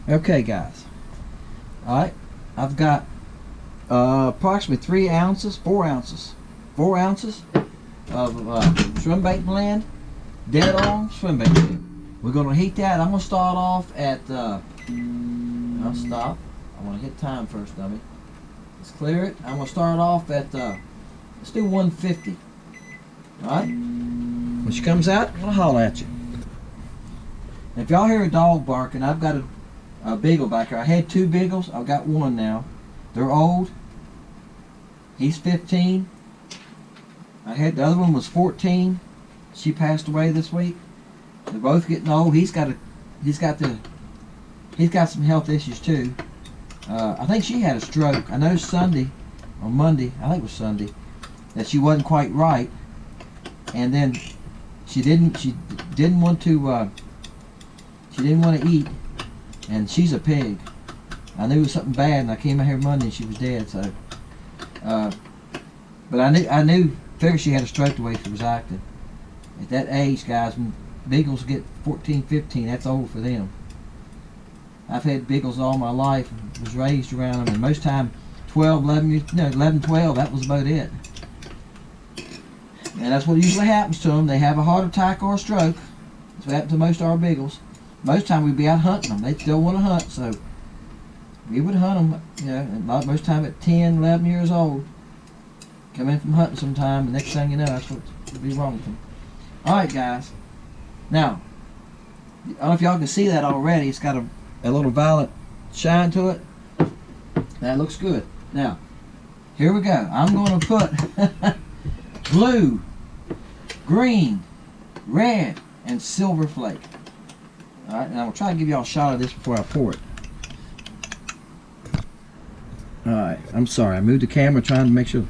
Okay, guys. Alright, I've got approximately 4 ounces of swim bait blend, dead on swim bait blend. We're going to heat that. I'm going to start off at, I'll stop. I want to hit time first, dummy. Let's clear it. I'm going to start off at, let's do 150. Alright? When she comes out, I'm going to holler at you. If y'all hear a dog barking, I've got a beagle back here. I had 2 beagles. I've got 1 now. They're old. He's 15. I had the other one was 14. She passed away this week. They're both getting old. He's got some health issues too. I think she had a stroke. I know Sunday or Monday, I think it was Sunday, that she wasn't quite right, and then she didn't want to eat, and she's a pig. I knew it was something bad, and I came out here Monday and she was dead. So, but I figured she had a stroke the way she was acting. At that age, guys, when beagles get 14, 15, that's old for them. I've had beagles all my life and was raised around them, and most time 12, 11, 12, that was about it. And that's what usually happens to them. They have a heart attack or a stroke. That's what happened to most of our beagles. Most time we'd be out hunting them. They still want to hunt, so we would hunt them, and most time at 10, 11 years old. Come in from hunting sometime, and next thing you know, that's what would be wrong with them. Alright, guys. Now, I don't know if y'all can see that already. It's got a little violet shine to it. That looks good. Now, here we go. I'm going to put blue, green, red, and silver flake. Alright, and I'm going to try to give y'all a shot of this before I pour it. Alright, I'm sorry. I moved the camera trying to make sure.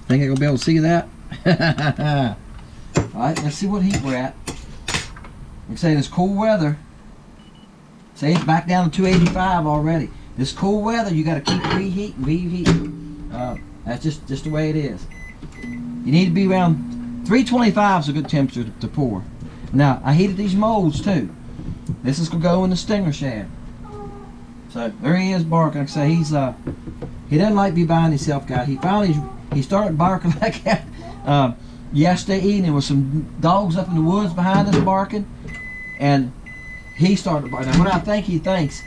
Think I'm going to be able to see that? Alright, let's see what heat we're at. Like I say, this cool weather. Say it's back down to 285 already. This cool weather, you got to keep reheating. That's just the way it is. You need to be around 325 is a good temperature to pour. Now, I heated these molds too. This is going to go in the stinger shad. So there he is barking. Like I say, he doesn't like to be by himself, guys. He started barking like that yesterday evening. There was some dogs up in the woods behind us barking, and he started barking. Now, what I think he thinks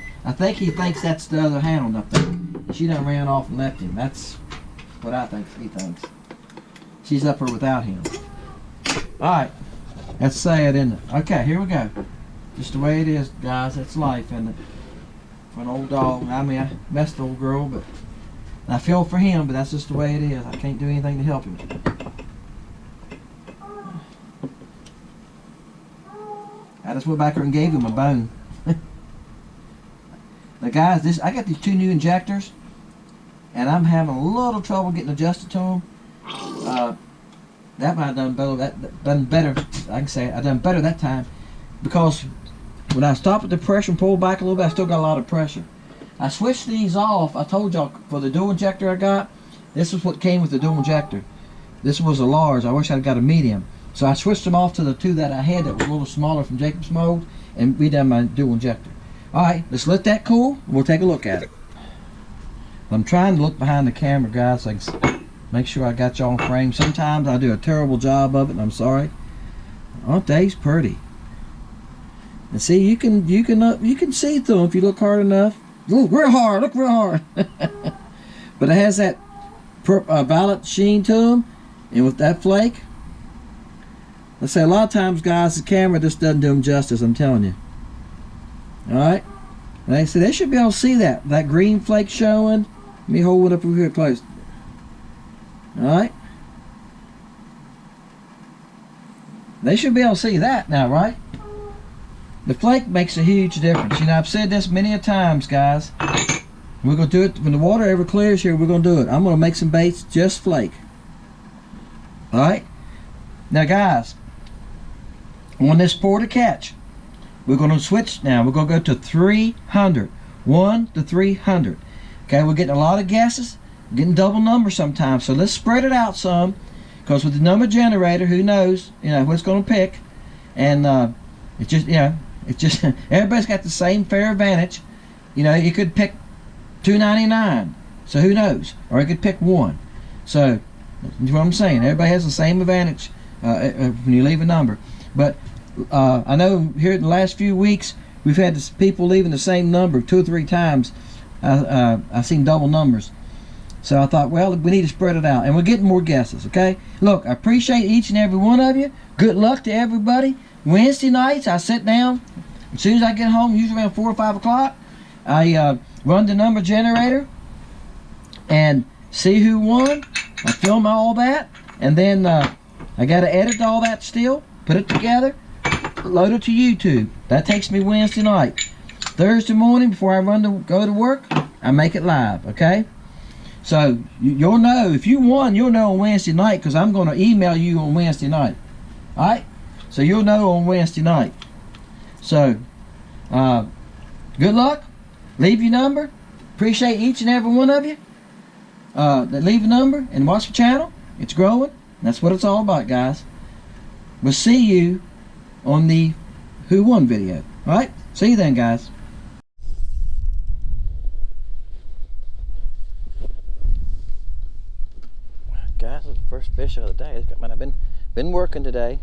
that's the other hound up there. She done ran off and left him. That's what I think he thinks. She's up here without him. Alright, that's sad, isn't it? Okay, here we go. Just the way it is, guys. That's life, isn't it? For an old dog. I mean, I messed the old girl, but I feel for him, but that's just the way it is. I can't do anything to help him. I just went back there and gave him a bone. Now, guys, I got these 2 new injectors, and I'm having a little trouble getting adjusted to them. That might have done better. Done better. I can say I done better that time, because when I stopped at the pressure and pulled back a little bit, I still got a lot of pressure. I switched these off. I told y'all for the dual injector I got, this is what came with the dual injector. This was a large. I wish I'd got a medium. So I switched them off to the 2 that I had that was a little smaller from Jacob's mold, and we done my dual injector. Alright, let's let that cool. We'll take a look at it. I'm trying to look behind the camera, guys, so I can make sure I got y'all in frame. Sometimes I do a terrible job of it, and I'm sorry. Aren't they pretty? And see, you can see through them if you look hard enough. Look real hard. Look real hard. But it has that violet sheen to them, and with that flake. Let's say a lot of times, guys, the camera just doesn't do them justice. I'm telling you. All right. And they say they should be able to see that green flake showing. Let me hold it up over here close. All right. They should be able to see that now, right? The flake makes a huge difference. You know, I've said this many a times, guys. We're going to do it when the water ever clears here. We're going to do it. I'm going to make some baits just flake. All right. Now, guys, on this pour to catch, we're going to switch now. We're going to go to 300. 1 to 300. Okay, we're getting a lot of guesses. We're getting double numbers sometimes. So let's spread it out some, because with the number generator, who knows, what it's going to pick. And it's just, everybody's got the same fair advantage. You know, you could pick $2.99. So who knows? Or you could pick one. So that's what I'm saying. Everybody has the same advantage when you leave a number. But I know here in the last few weeks we've had people leaving the same number 2 or 3 times. I've seen double numbers. So I thought, well, we need to spread it out. And we're getting more guesses, okay? Look, I appreciate each and every one of you. Good luck to everybody. Wednesday nights, I sit down. As soon as I get home, usually around 4 or 5 o'clock, I run the number generator and see who won. I film all that. And then I got to edit all that still, put it together, load it to YouTube. That takes me Wednesday night. Thursday morning, before I go to work, I make it live, okay? So you'll know, if you won, you'll know on Wednesday night, because I'm going to email you on Wednesday night. Alright? So you'll know on Wednesday night. So, good luck. Leave your number. Appreciate each and every one of you that leave a number and watch the channel. It's growing. That's what it's all about, guys. We'll see you on the Who Won video. Alright? See you then, guys. Guys, it's the first fish of the day. Man, I've been working today.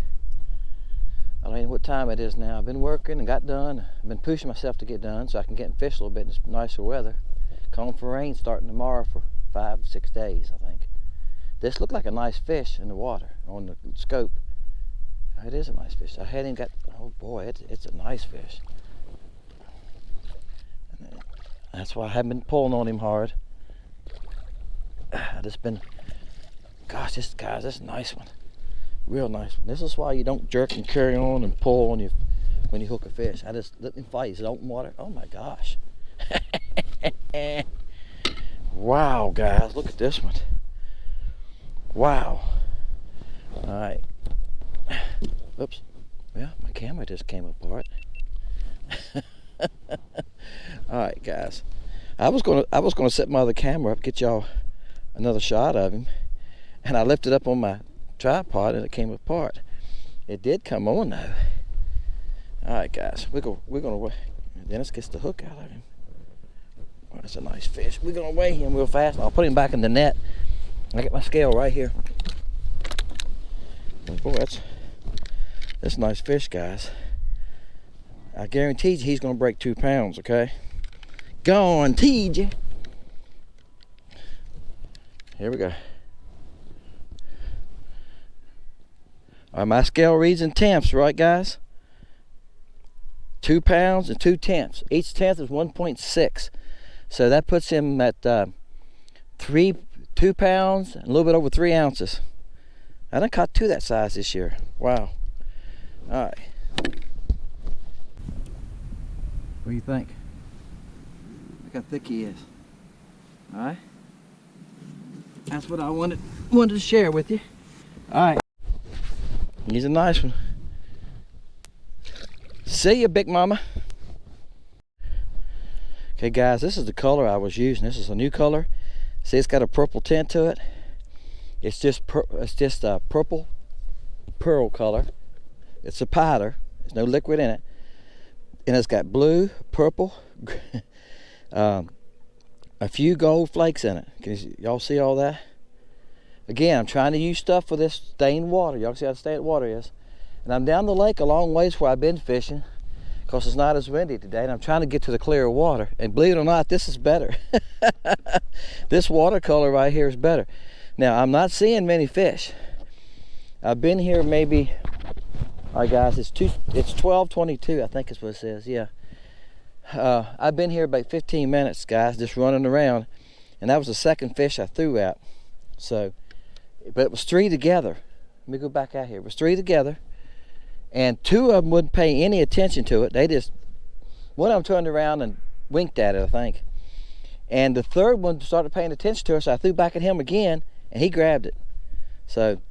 I don't know what time it is now. I've been working and got done. I've been pushing myself to get done so I can get and fish a little bit in this nicer weather. Calling for rain starting tomorrow for 5 or 6 days, I think. This looked like a nice fish in the water on the scope. It is a nice fish. I hadn't got. Oh boy, it's a nice fish. That's why I haven't been pulling on him hard. I just been. Gosh, this is a nice one. Real nice one. This is why you don't jerk and carry on and pull on you when you hook a fish. I just let him fight. He's in open water. Oh my gosh. Wow, guys, look at this one. Wow. Alright. Oops. Yeah, my camera just came apart. Alright, guys. I was gonna set my other camera up, get y'all another shot of him. And I lifted up on my tripod and it came apart. It did come on though. Alright guys, we're gonna Dennis gets the hook out of him. Oh, that's a nice fish. We're gonna weigh him real fast. I'll put him back in the net. I got my scale right here. Boy, that's a nice fish, guys. I guarantee you he's gonna break 2 pounds, okay? Guaranteed you. Here we go. All right, my scale reads in tenths, right, guys? 2 pounds and 2 tenths. Each tenth is 1.6. So that puts him at 2 pounds and a little bit over 3 ounces. I done caught 2 that size this year. Wow. All right. What do you think? Look how thick he is. All right. That's what I wanted to share with you. All right. He's a nice one. See ya, Big Mama. Okay, guys, this is the color I was using. This is a new color. See, it's got a purple tint to it. It's just a purple pearl color. It's a powder. There's no liquid in it, and it's got blue, purple, a few gold flakes in it. Can y'all see all that? Again, I'm trying to use stuff for this stained water. Y'all see how stained water is. And I'm down the lake a long ways where I've been fishing because it's not as windy today. And I'm trying to get to the clear water. And believe it or not, this is better. This watercolor right here is better. Now, I'm not seeing many fish. I've been here maybe, all right guys, it's 12:22, I think is what it says, yeah. I've been here about 15 minutes, guys, just running around. And that was the second fish I threw out. So, but it was 3 together. Let me go back out here. It was 3 together, and 2 of them wouldn't pay any attention to it. They just, one of them turned around and winked at it, I think. And the third one started paying attention to her, so I threw back at him again, and he grabbed it. So,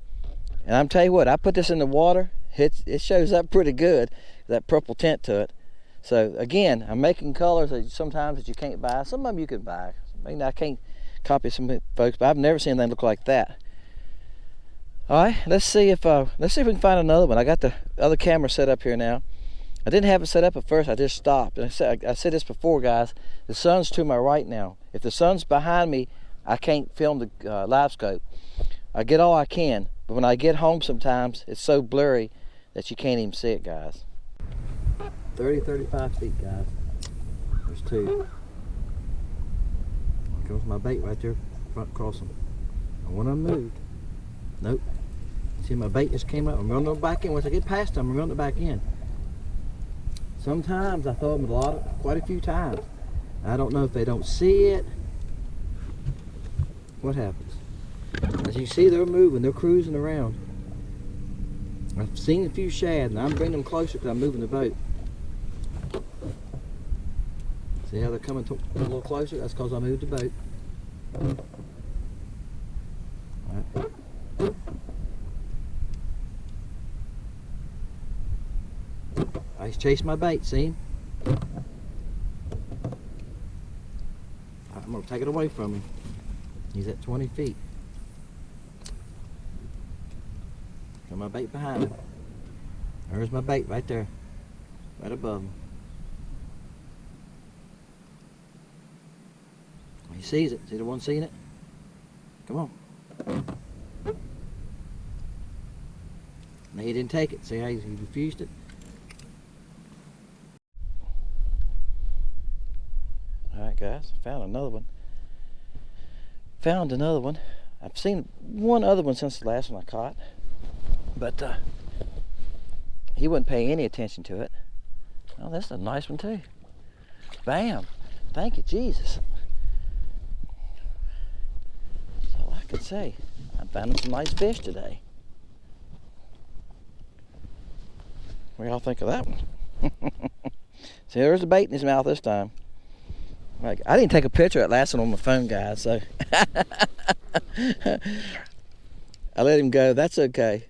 and I'm telling you what, I put this in the water. It shows up pretty good, that purple tint to it. So again, I'm making colors that sometimes that you can't buy. Some of them you can buy. I mean, I can't copy some folks, but I've never seen anything look like that. All right, let's see if we can find another one. I got the other camera set up here now, I didn't have it set up at first. I just stopped. And I said this before, guys. The sun's to my right now. If the sun's behind me, I can't film the live scope. I get all I can, but when I get home sometimes, it's so blurry that you can't even see it, guys. 30-35 feet, guys. There's two. There goes my bait right there, front crossing. And one of them moved. Nope. See, my bait just came up. I'm running it back in. Once I get past them, I'm running it back in. Sometimes I throw them quite a few times. I don't know if they don't see it. What happens? As you see, they're moving. They're cruising around. I've seen a few shad, and I'm bringing them closer because I'm moving the boat. See how they're coming a little closer? That's because I moved the boat. All right. He's chasing my bait, see him? I'm going to take it away from him. He's at 20 feet. Got my bait behind him. There's my bait right there. Right above him. He sees it. See the one seeing it? Come on. No, he didn't take it. See how he refused it? Alright guys, found another one. I've seen one other one since the last one I caught. But he wasn't paying any attention to it. Oh, that's a nice one too. Bam! Thank you, Jesus. That's all I could say. I'm finding some nice fish today. What do y'all think of that one? See, there's the bait in his mouth this time. Like, I didn't take a picture of that last one on my phone, guys, so I let him go. That's okay.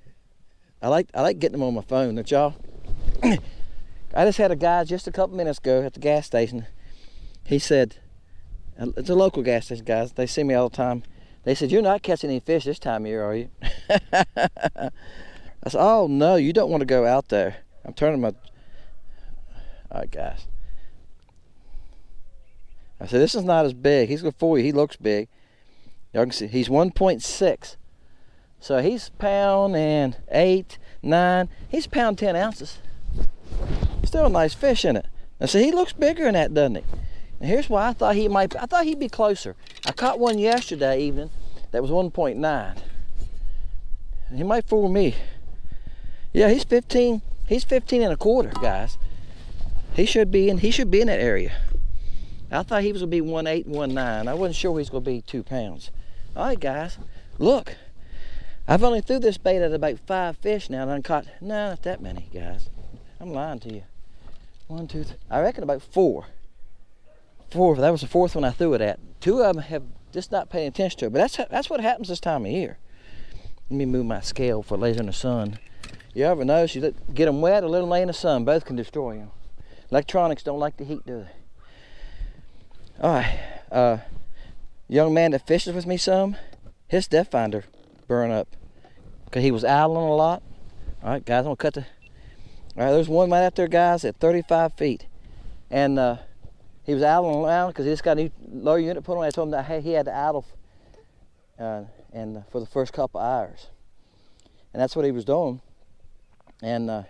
I like getting them on my phone, don't y'all? I just had a guy just a couple minutes ago at the gas station. He said, it's a local gas station, guys. They see me all the time. They said, "You're not catching any fish this time of year, are you?" I said, "Oh no, you don't want to go out there." I'm turning my. All right, guys. I said, this is not as big. He's good for you. He looks big. Y'all can see he's 1.6. So he's pound and 8, 9. He's pound 10 ounces. Still a nice fish in it. Now see, he looks bigger than that, doesn't he? And here's why I thought he'd be closer. I caught one yesterday evening that was 1.9. He might fool me. Yeah, he's 15. He's 15 and a quarter, guys. He should be in that area. I thought he was going to be 1.8 and 1.9. I wasn't sure he was going to be 2 pounds. All right, guys, look. I've only threw this bait at about 5 fish now, and I caught, no, not that many, guys. I'm lying to you. 1, 2, 3. I reckon about 4. 4. That was the 4th one I threw it at. 2 of them have just not paying attention to it, but that's what happens this time of year. Let me move my scale for later in the sun. You ever notice you get them wet or let them lay in the sun? Both can destroy them. Electronics don't like the heat, do they? All right, young man that fishes with me some, his depth finder burned up because he was idling a lot. All right, guys, I'm gonna cut the. All right, there's one right out there, guys, at 35 feet, and he was idling around because he just got a new lower unit put on. I told him that he had to idle, and for the first couple hours, and that's what he was doing. And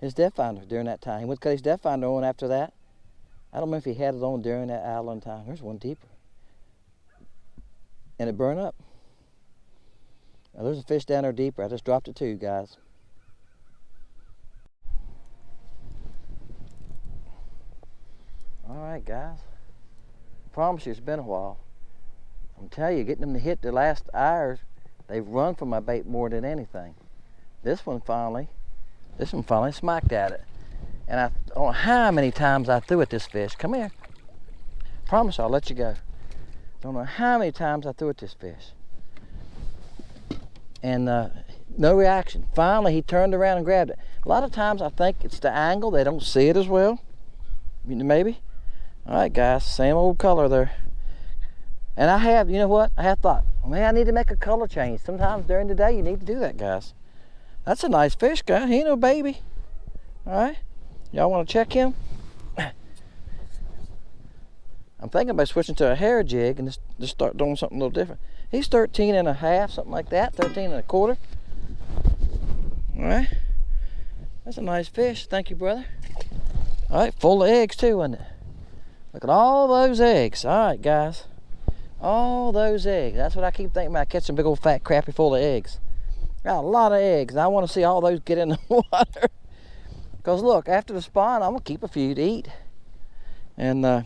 his depth finder during that time, he went to cut his depth finder on after that. I don't know if he had it on during that idling time. There's one deeper. And it burned up. Now, there's a fish down there deeper. I just dropped it too, guys. All right, guys. I promise you it's been a while. I'm telling you, getting them to hit the last hours, they've run for my bait more than anything. This one finally smacked at it. And I don't know how many times I threw at this fish. Come here. Promise I'll let you go. Don't know how many times I threw at this fish. And no reaction. Finally, he turned around and grabbed it. A lot of times I think it's the angle. They don't see it as well. Maybe. All right, guys. Same old color there. And I have, you know what? I have thought, well, man, I need to make a color change. Sometimes during the day you need to do that, guys. That's a nice fish, guy. He ain't no baby. Alright? Y'all want to check him? I'm thinking about switching to a hair jig and just start doing something a little different. He's 13 and a half, something like that, 13 and a quarter. Alright. That's a nice fish. Thank you, brother. Alright, full of eggs too, wasn't it? Look at all those eggs. Alright, guys. All those eggs. That's what I keep thinking about, catching a big old fat crappie full of eggs. Got a lot of eggs, and I want to see all those get in the water. Because look, after the spawn, I'm going to keep a few to eat. And I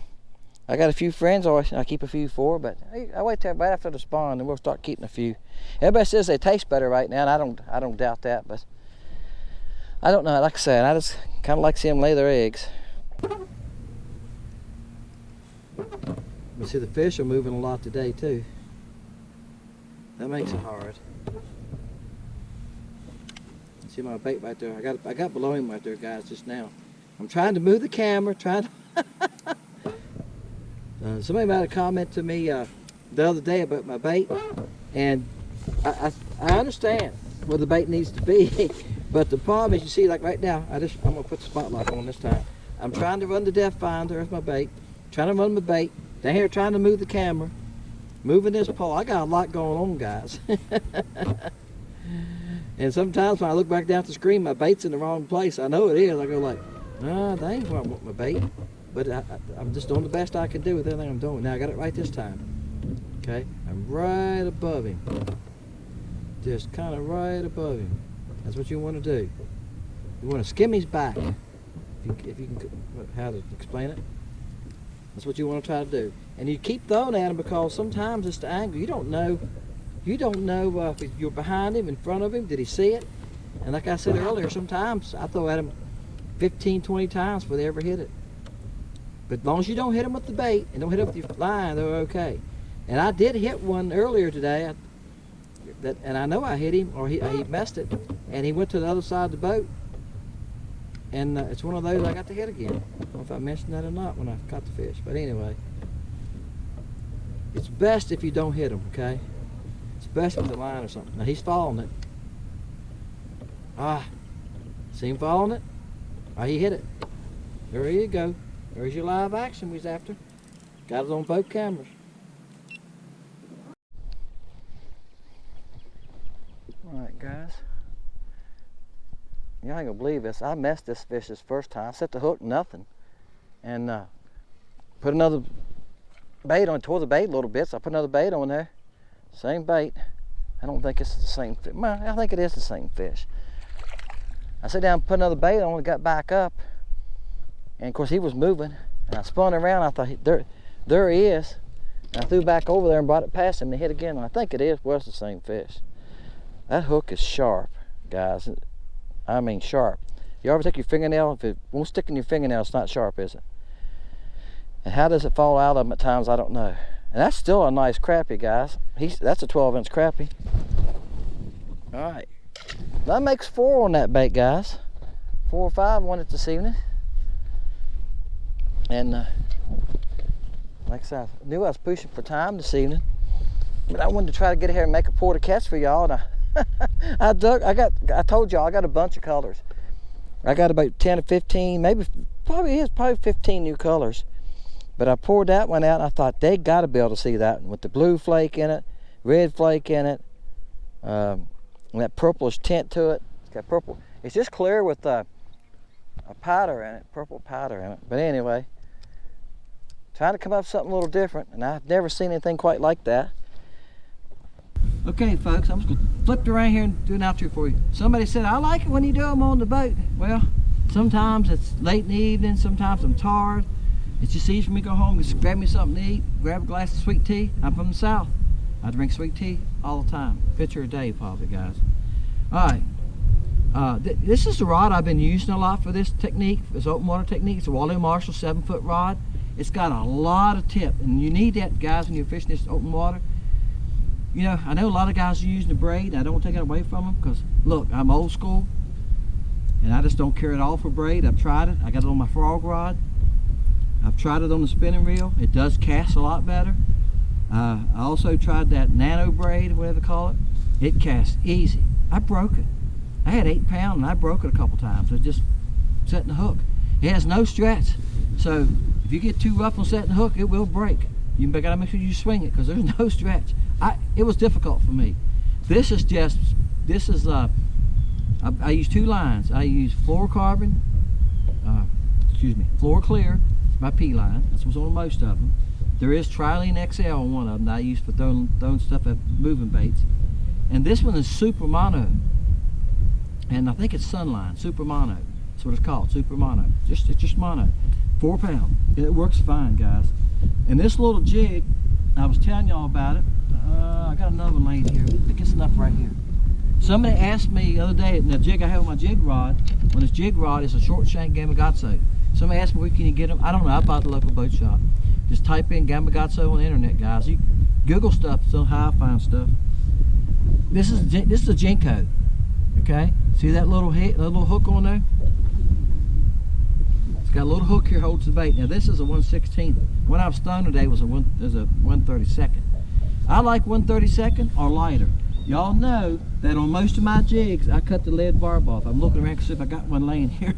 got a few friends I keep a few for, but I wait till right after the spawn and we'll start keeping a few. Everybody says they taste better right now, and I don't doubt that, but I don't know. Like I said, I just kind of like seeing them lay their eggs. You see the fish are moving a lot today too. That makes it hard. See my bait right there. I got below him right there, guys, just now. I'm trying to move the camera, trying to somebody made a comment to me the other day about my bait, and I understand where the bait needs to be, but the problem is, you see, like right now, I'm gonna put the spotlight on this time. I'm trying to run the depth finder. There's my bait. Trying to run my bait. Down here trying to move the camera, moving this pole. I got a lot going on, guys. And sometimes when I look back down at the screen, my bait's in the wrong place. I know it is. I go like, nah, that ain't where I want my bait. But I'm just doing the best I can do with everything I'm doing. Now I got it right this time. Okay, I'm right above him. Just kind of right above him. That's what you want to do. You want to skim his back. If you can, how to explain it? That's what you want to try to do. And you keep throwing at him, because sometimes it's the angle. You don't know if you're behind him, in front of him. Did he see it? And like I said earlier, sometimes I throw at him 15, 20 times before they ever hit it. But as long as you don't hit them with the bait and don't hit them with your line, they're okay. And I did hit one earlier today, and I know I hit him, or he messed it, and he went to the other side of the boat. And it's one of those I got to hit again. I don't know if I mentioned that or not when I caught the fish. But anyway, it's best if you don't hit them, okay? It's best with the line or something. Now he's following it. Ah, see him following it? Ah, he hit it. There you go. There's your live action we was after. Got it on both cameras. Alright, guys. Y'all ain't gonna believe this. I messed this fish this first time. I set the hook, nothing. And put another bait on, tore the bait a little bit, so I put another bait on there. Same bait. I don't think it's the same fish. Well, I think it is the same fish. I sat down and put another bait on and got back up. And of course he was moving. And I spun around, I thought, there he is. And I threw back over there and brought it past him and hit again. And I think it was the same fish. That hook is sharp, guys. I mean sharp. You ever take your fingernail? If it won't stick in your fingernail, it's not sharp, is it? And how does it fall out of them at times, I don't know. And that's still a nice crappie, guys. That's a 12-inch crappie. Alright. That makes 4 on that bait, guys. 4 or 5 on it this evening. And like I said, I knew I was pushing for time this evening. But I wanted to try to get here and make a pour to catch for y'all. And I told y'all I got a bunch of colors. I got about 10 or 15, probably 15 new colors. But I poured that one out and I thought they got to be able to see that one with the blue flake in it, red flake in it, and that purplish tint to it. It's got purple. It's just clear with a powder in it, purple powder in it. But anyway, trying to come up with something a little different, and I've never seen anything quite like that. Okay, folks, I'm just going to flip around here and do an outro for you. Somebody said, I like it when you do them on the boat. Well, sometimes it's late in the evening, sometimes I'm tired. It's just easy for me to go home, just grab me something to eat, grab a glass of sweet tea. I'm from the South. I drink sweet tea all the time. Pitcher a day, probably, guys. All right. This is the rod I've been using a lot for this technique, this open water technique. It's a Wally Marshall 7-foot rod. It's got a lot of tip, and you need that, guys, when you're fishing this open water. You know, I know a lot of guys are using the braid. I don't want to take it away from them because, look, I'm old school, and I just don't care at all for braid. I've tried it. I got it on my frog rod. I've tried it on the spinning reel. It does cast a lot better. I also tried that nano braid, whatever they call it. It casts easy. I broke it. I had 8 pounds and I broke it a couple times. It just setting the hook. It has no stretch. So if you get too rough on setting the hook, it will break. You gotta make sure you swing it because there's no stretch. It was difficult for me. I use 2 lines. I use FloroClear, my P line. That's what's on most of them. There is Triton XL on one of them that I use for throwing stuff at moving baits. And this one is Super Mono. And I think it's Sunline, Super Mono. That's what it's called, Super Mono. It's just mono. 4 pound. And it works fine, guys. And this little jig, I was telling y'all about it. I got another one laying here. I think it's enough right here. Somebody asked me the other day, the jig I have on my jig rod, on this jig rod is a short shank Gamakatsu. Somebody asked me where can you get them. I don't know, I bought at the local boat shop. Just type in Gamakatsu on the internet, guys. You Google stuff, so how I find stuff. This is a Jinko, okay? See that little hook on there? It's got a little hook here, holds the bait. Now this is a 1/16. When I was stoned today was a 1/32. I like 1/32 or lighter. Y'all know that on most of my jigs, I cut the lead barb off. I'm looking around to see if I got one laying here.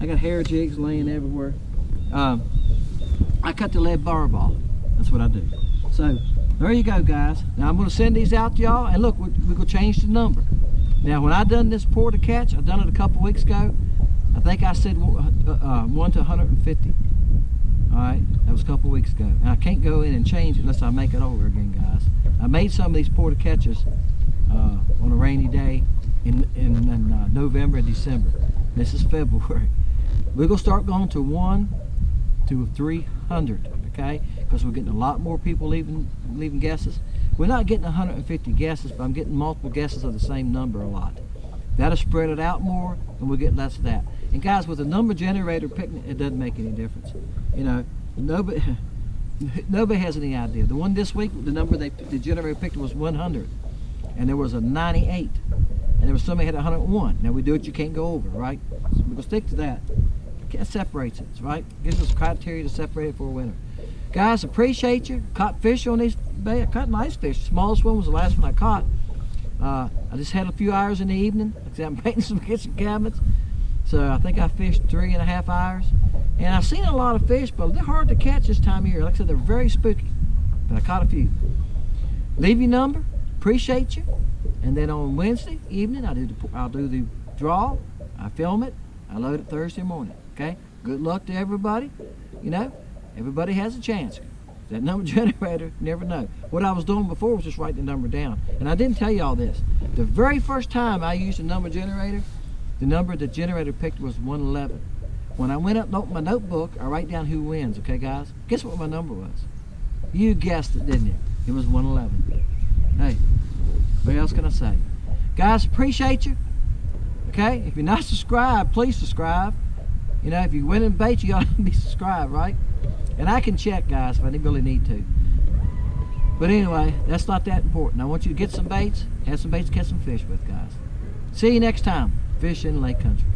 I got hair jigs laying everywhere. I cut the lead barb off. That's what I do. So there you go, guys. Now I'm going to send these out to y'all, and look, we're going to change the number. Now when I done this pour to catch, I done it a couple weeks ago. I think I said 1 to 150. All right, that was a couple weeks ago. And I can't go in and change it unless I make it over again, guys. I made some of these pour to catches on a rainy day in November and December. This is February. We're gonna start going to 1 to 300, okay? Because we're getting a lot more people leaving guesses. We're not getting 150 guesses, but I'm getting multiple guesses of the same number a lot. That'll spread it out more, and we'll get less of that. And guys, with a number generator picking, it doesn't make any difference. You know, nobody has any idea. The one this week, the number the generator picked was 100, and there was a 98, and there was somebody had 101. Now we do it, you can't go over, right? So we're gonna stick to that. That separates it, right? Gives us criteria to separate it for a winner. Guys, appreciate you. Caught fish on these bay. I caught nice fish. The smallest one was the last one I caught. I just had a few hours in the evening because I'm painting some kitchen cabinets. So I think I fished 3.5 hours. And I've seen a lot of fish, but they're hard to catch this time of year. Like I said, they're very spooky. But I caught a few. Leave your number. Appreciate you. And then on Wednesday evening, I'll do the draw. I film it. I load it Thursday morning. Okay? Good luck to everybody. You know, everybody has a chance. That number generator, you never know. What I was doing before was just writing the number down. And I didn't tell you all this. The very first time I used a number generator, the number the generator picked was 111. When I went up and opened my notebook, I write down who wins, okay guys? Guess what my number was? You guessed it, didn't you? It was 111. Hey, what else can I say? Guys, appreciate you. Okay, if you're not subscribed, please subscribe. You know, if you win in bait, you ought to be subscribed, right? And I can check, guys, if I really need to. But anyway, that's not that important. I want you to get some baits, have some baits to catch some fish with, guys. See you next time. Fish in Lake Country.